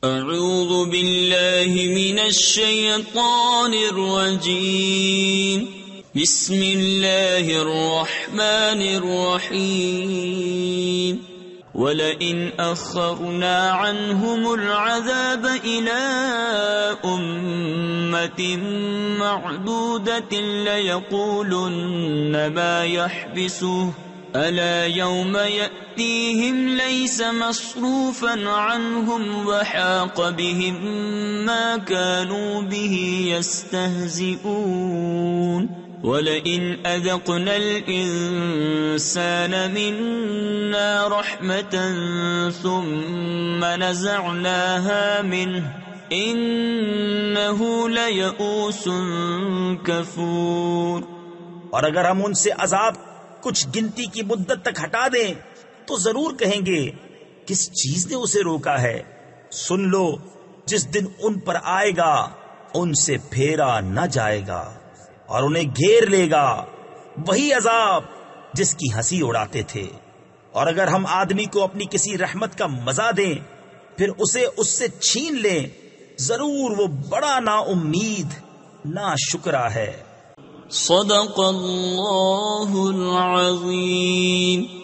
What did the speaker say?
اعوذ باللہ من الشیطان الرجیم بسم اللہ الرحمن الرحیم وَلَئِنْ أَخَّرْنَا عَنْهُمُ الْعَذَابَ إِلَىٰ أُمَّةٍ مَّعْدُودَةٍ لَيَقُولُنَّ مَا يَحْبِسُهُ أَلَا يَوْمَ يَأْتِيهِمْ لَيْسَ مَصْرُوفًا عَنْهُمْ وَحَاقَ بِهِم مَّا كَانُوا بِهِ يَسْتَهْزِئُونَ وَلَئِنْ أَذَقْنَا الْإِنسَانَ مِنَّا رَحْمَةً ثُمَّ نَزَعْنَاهَا مِنْهُ إِنَّهُ لَيَئُوسٌ كَفُورٌ۔ اور اگر ہم ان سے عذاب کچھ گنتی کی مدت تک ہٹا دیں تو ضرور کہیں گے کس چیز نے اسے روکا ہے۔ سن لو جس دن ان پر آئے گا ان سے پھیرا نہ جائے گا اور انہیں گھیر لے گا وہی عذاب جس کی ہنسی اڑاتے تھے۔ اور اگر ہم آدمی کو اپنی کسی رحمت کا مزہ دیں پھر اسے اس سے چھین لیں ضرور وہ بڑا نا امید نا شکرا ہے۔ صدق اللہ العظیم۔